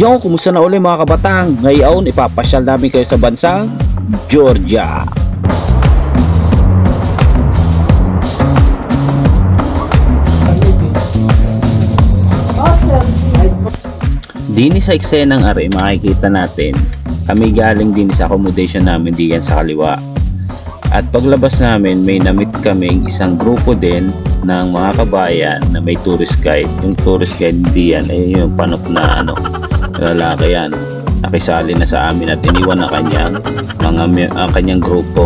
Yo, kumusta na uli mga kabatang? Ngayon, ipapasyal namin kayo sa bansang Georgia. Dini sa eksenang are, makikita natin, kami galing din sa accommodation namin diyan sa kaliwa. At paglabas namin, may namit kaming isang grupo din ng mga kabayan na may tourist guide. Yung tourist guide diyan ay yung panok na lalaki yan. Nakisali na sa amin at iniwan na kanyang grupo.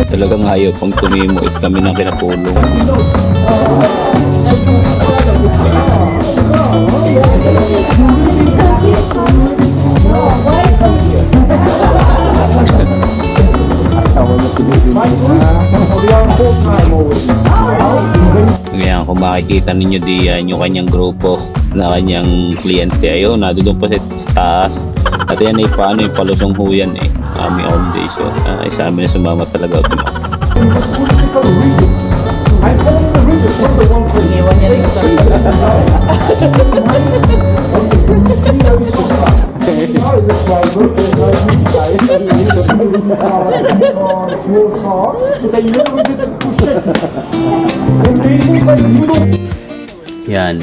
Talagang ayaw pang tumimot kami ng kinapulong. Ngayon kung makikita ninyo diyan yung kanyang grupo na kanyang kliyente, ayun, nadoon pa sa taas. At yan ay paano yung palusong huyan aming accommodation. Ay sa amin na sumama talaga automatic.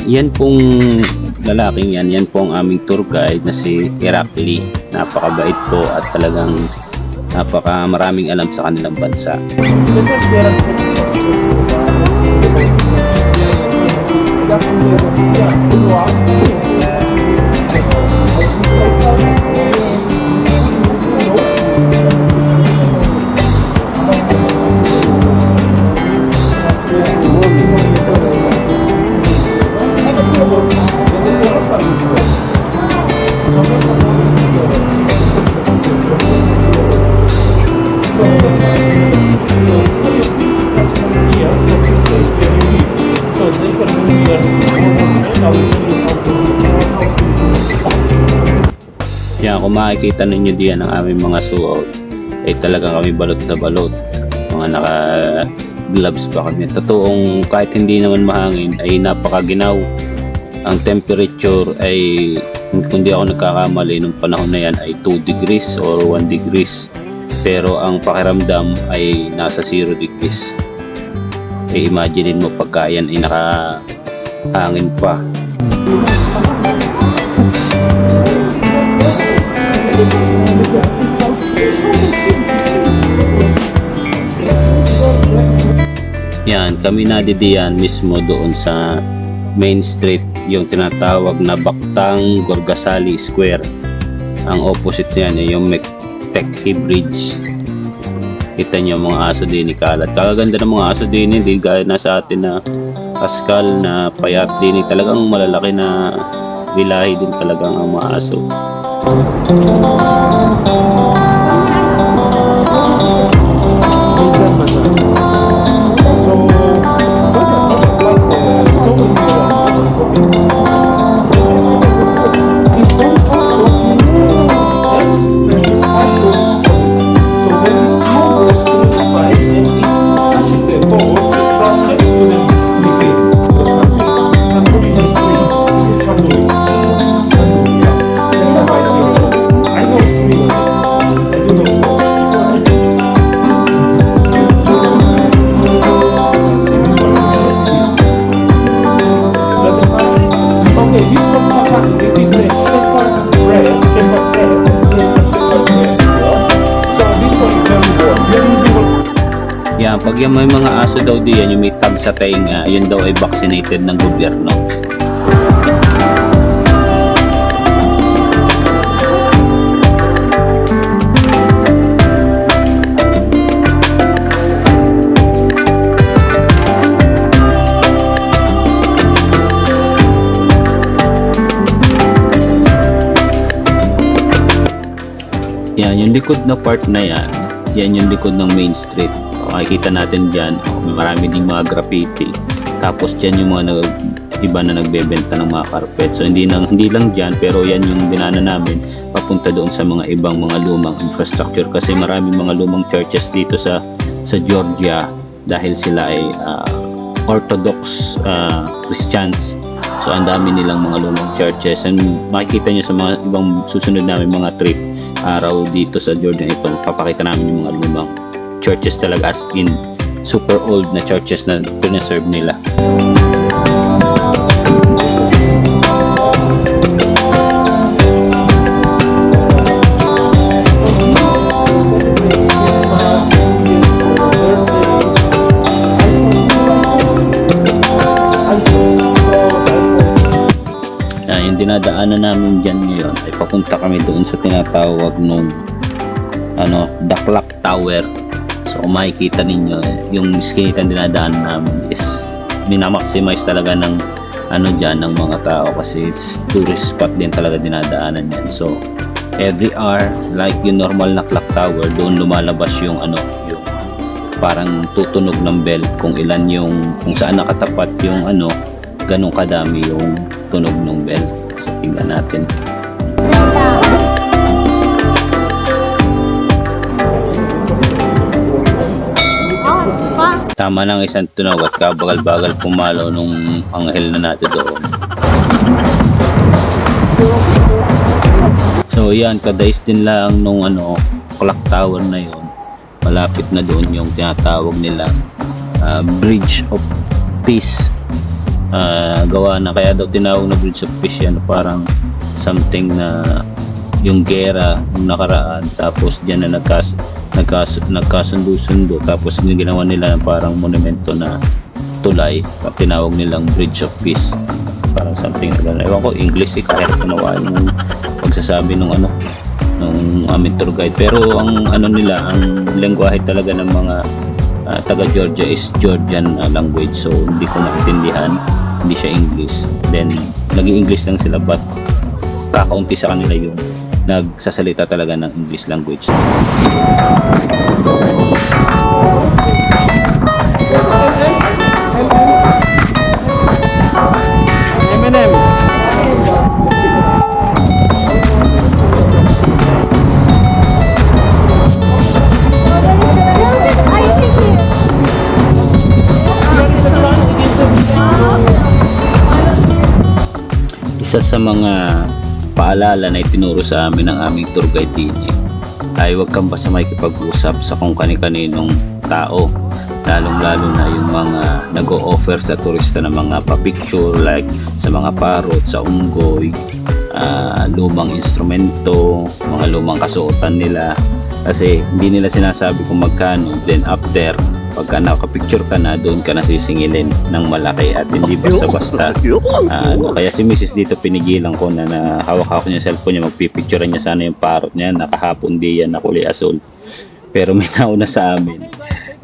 Yan pong lalaking yan po ang aming tour guide na si Herakli. Napakabait po at talagang maraming alam sa kanilang bansa. Yan, kung makikita ninyo diyan ang aming mga suot ay talagang kami balot na balot, mga naka gloves pa kami. Totoong kahit hindi naman mahangin ay napakaginaw. Ang temperature ay, kung di ako nagkakamali, nung panahon na yan ay 2 degrees or 1 degrees, pero ang pakiramdam ay nasa 0 degrees. Imaginein mo pagka yan ay nakahangin pa. Yan, kami nadidiyan mismo doon sa main street, yung tinatawag na Baktang Gorgasali Square. Ang opposite niyan ay yung Mektekhi Bridge. Kita niyo mga aso din ni kalat. Kagaganda ng mga aso din, hindi gaya na sa atin na Pascal na payat din. Talagang malalaki na bilahi din talagang ang mga aso. Yan, pag yung may mga aso daw diyan, yung may tag sa tainga, yun daw ay vaccinated ng gobyerno. Yan, yung likod na part na yan yung likod ng main street. makikita natin dyan, marami ding mga graffiti. Tapos dyan yung mga iba na nagbebenta ng mga carpet. So hindi lang dyan, pero yan yung dinaanan namin papunta doon sa mga ibang mga lumang infrastructure, kasi maraming mga lumang churches dito sa Georgia dahil sila ay Orthodox Christians. So ang dami nilang mga lumang churches, and makikita nyo sa mga ibang susunod namin mga trip araw dito sa Georgia ito, papakita namin yung mga lumang churches talaga, as in super old na churches na preserve nila. Yung dinadaanan namin dyan ngayon ay papunta kami doon sa tinatawag nung The Clock Tower. So kung makikita ninyo, yung skinitan dinadaanan namin is minamaximize talaga ng dyan ng mga tao, kasi tourist spot din talaga dinadaanan yan. So every hour, like yung normal na clock tower, doon lumalabas yung yung parang tutunog ng bell kung saan nakatapat yung ganun kadami yung tunog ng bell. So tingnan natin. Tama ng isang tunog at kabagal-bagal pumalo nung anghel na natin doon. So yan, kadais din lang nung clock tower na yon. Malapit na doon yung tinatawag nila Bridge of Peace. Gawa na, kaya daw tinawag na Bridge of Peace yan, parang something na yung gera yung nakaraan, tapos dyan na nagkasundo-sundo, tapos ginawa nila ng parang monumento na tulay at tinawag nilang Bridge of Peace, parang something na gano'n. Ewan ko, English kahit kunawaan yung pagsasabi nung aming tour guide, pero ang nila, ang lengguwahe talaga ng mga taga Georgia is Georgian language, so hindi ko maintindihan, hindi siya English. Then naging English lang sila, but kakaunti sa kanila yung nagsasalita talaga ng English language. Isa sa mga paalala na itinuro sa amin ng aming tour guide din ay huwag kang basta makikipag-usap sa kung kani-kaninong tao, lalong-lalo na yung mga nag-o-offer sa turista ng mga pa-picture, like sa mga parot, sa unggoy, lumang instrumento, mga lumang kasuotan nila, kasi hindi nila sinasabi kung magkano. Then after, pagka nakapicture ka na, doon ka nasisingilin ng malaki at hindi basta-basta. Kaya si Mrs. dito pinigilan ko na hawak ako niya cellphone niya, magpipicturean niya sana yung parrot niya. Nakahapon di yan na kulay asul, pero may nauna sa amin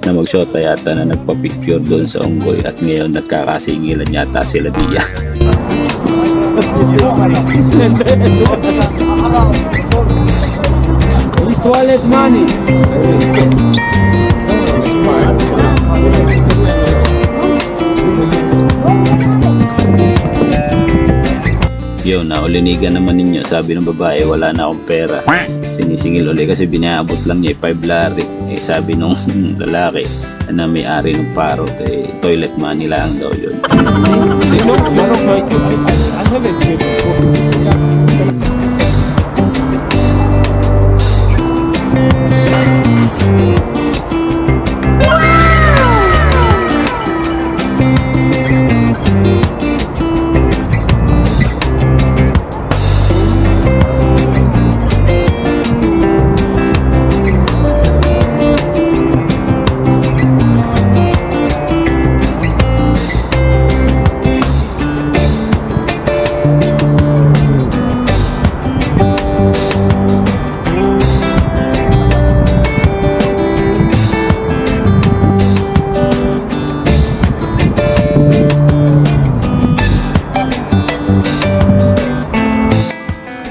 na magshota yata na nagpa-picture doon sa unggoy, at ngayon nagkakasingilan yata sila diya. Toilet money. Yun, naulinigan naman ninyo. Sabi ng babae, wala na akong pera. Sinisingil uli kasi binaabot lang niya 5 lari. Sabi nung lalaki na may-ari ng parrot, toilet money lang daw yun.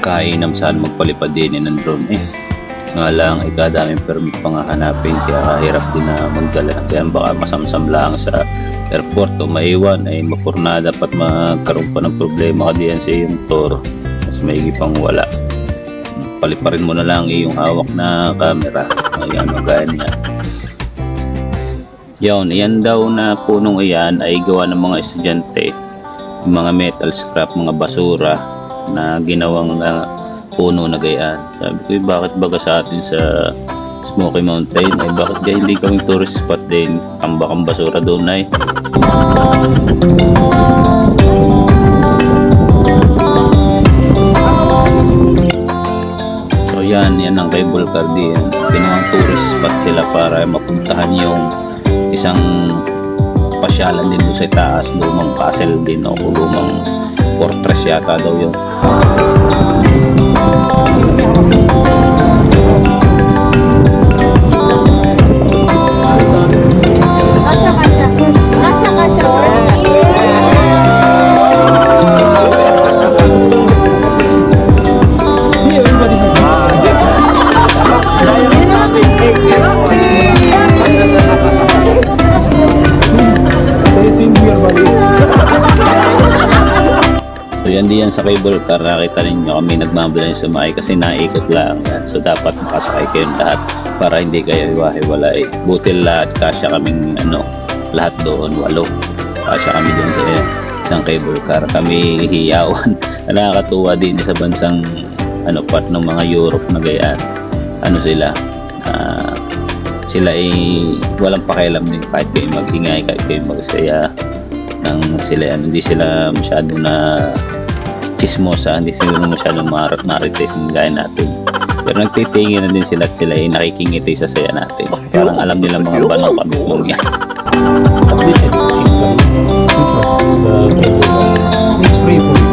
Kainam saan magpalipad din ng drone Nga lang, ikadaming permit pa nga hanapin, kaya kahirap din na magdala. Kaya baka masamsam lang sa airport o maiwan ay mapurnada dapat magkaroon pa ng problema ka diyan sa iyong tour. Mas maigi pang wala. Paliparin mo na lang iyong hawak na camera. Ayan, magaya niya. Yan daw na punong iyan ay gawa ng mga estudyante. Mga metal scrap, mga basura na ginawang puno na gayaan. Sabi ko, bakit baga sa atin sa Smoky Mountain ay bakit kaya hindi kaming tourist spot din, tambakang basura doon ay. So yan ang cable car din. Ginawang tourist spot sila para mapuntahan yung isang pasyalan din doon sa taas, lumang castle din o lumang fortress yata daw yun. Diyan sa cable car, nakita ninyo kami nagmamadali sumakay kasi naikot lang yan. So dapat makasakay kayong lahat para hindi kayo hiwa-hiwalay. Buti lahat kasya kaming lahat doon, 8 kasya kami doon sa isang cable car. Kami hiyawan. Nakakatuwa din sa bansang part ng mga Europe na gayaan. Sila ay walang pakialam din kahit kayo mag-ingay, kahit kayo magsaya ng sila hindi sila masyado na chismosa, hindi sila masyadong marites ng gaya natin. Pero nagtitingin na din sila at sila ay nakikingiti sa saya natin. Parang alam nila mga banong kami mong yan. It's free for you.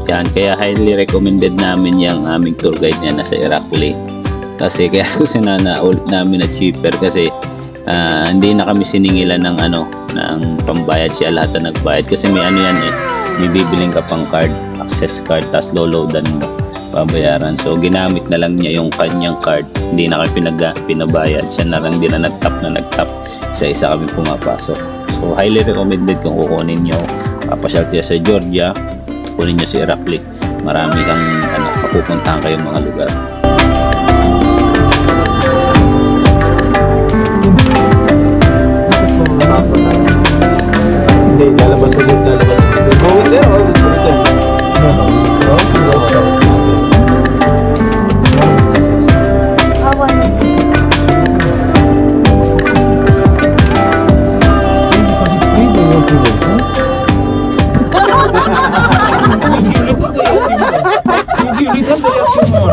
Yan, kaya highly recommended namin yung aming tour guide niya na sa Irakli. Kasi kaya ko sinana ulit namin na cheaper kasi hindi na kami siningilan ng ng pambayad, siya lahat na nagbayad kasi may may bibiling ka pang card, access card, tapos loloadan mo, babayaran. So ginamit na lang niya yung kanyang card, hindi na kami pinabayad, siya na lang din na nag-tap isa-isa kami pumapasok. So highly recommended kung kukunin nyo, papasyal kayo sa Georgia, kunin nyo si Irakli, marami kang mapupuntahan kayong mga lugar. Hindi, lalabas ulit. Go with there or with them? No. See, because it's free, they want to wait, huh? You give it them, they ask you more.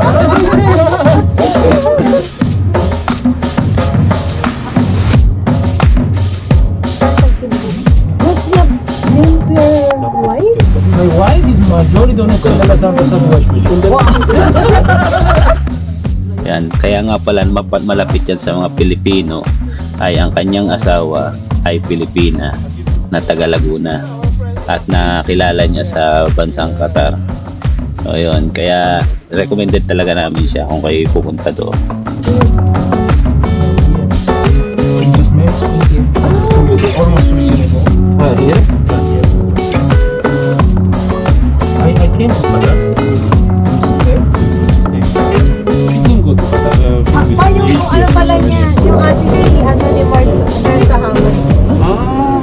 My wife is Marjorie Donoso de la Santa Samuel. Yan, kaya nga pala malapit yan sa mga Pilipino ay ang kanyang asawa ay Pilipina na taga Laguna at nakilala niya sa bansang Qatar. So yun, kaya recommended talaga namin siya kung kayo pupunta doon. Almost 3 years ago. Here? I came to Qatar. Yung pala niya, yung ate ni Marts, nurse sa Hamad.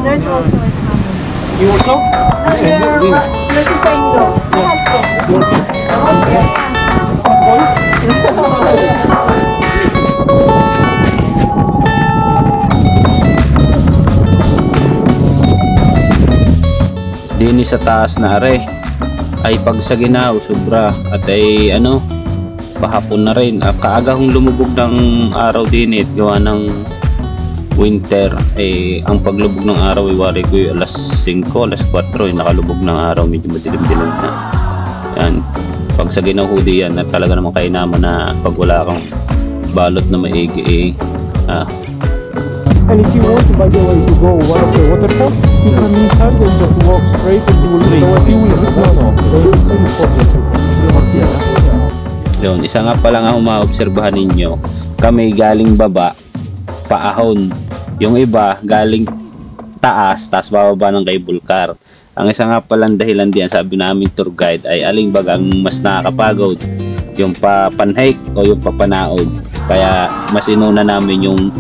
Nurse also at Hamad. You also? Nurse sa Indo. My husband. Dini sa taas na are ay pag sa ginaw sobra at ay pahapon na rin. Kaagahong lumubog ng araw din gawa ng winter ang paglubog ng araw ay wari ko alas 5, alas 4 nakalubog ng araw, medyo madilim-dilim na yan. Pag sa ginaw hudi yan na talaga naman kainaman na pag wala kang balot na maigi And if you want, by the way, to go one of the waterfalls, you come inside and just walk straight and you will Yun, isa nga pala nga umaobserbahan ninyo, kami galing baba, paahon. Yung iba galing taas, taas bababa ng cable car. Ang isa nga palang dahilan diyan, sabi namin tour guide, ay aling bagang mas nakakapagod, yung papanhike o yung papanaod. Kaya mas inuna namin yung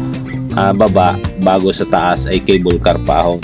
baba bago sa taas ay cable car paahon.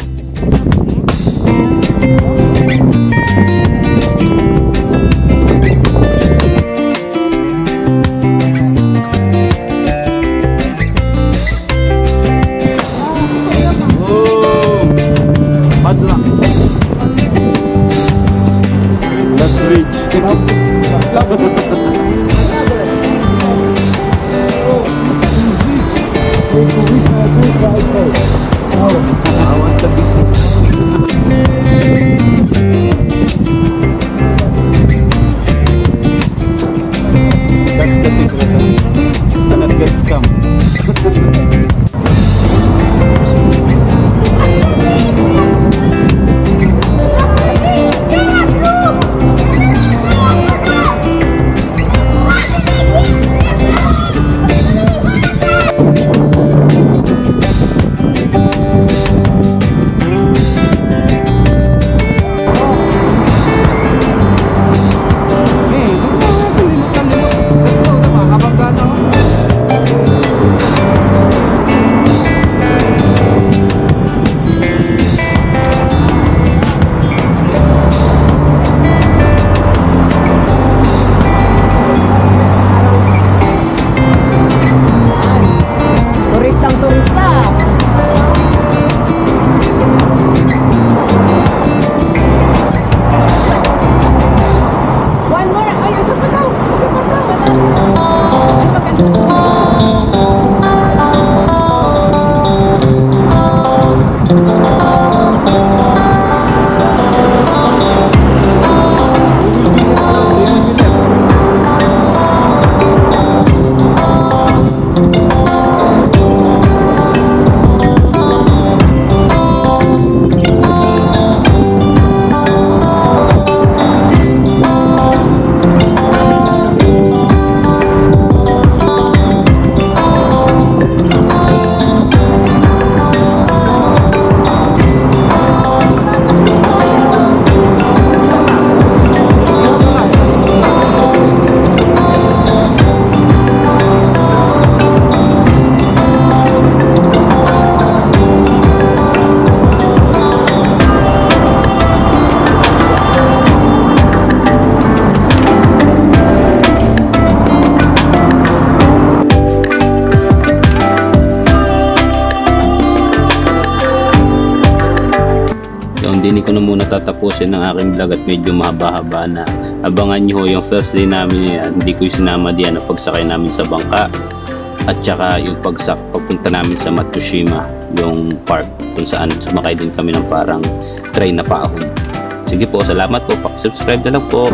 Hindi ko na muna tatapusin ng aking vlog at medyo mahaba-haba na. Abangan nyo yung first day namin yan. Hindi ko sinama diyan na pagsakay namin sa bangka at saka yung pagpunta namin sa Matsushima, yung park kung saan sumakay din kami ng parang train na paahon. Sige po, salamat po, subscribe na lang po.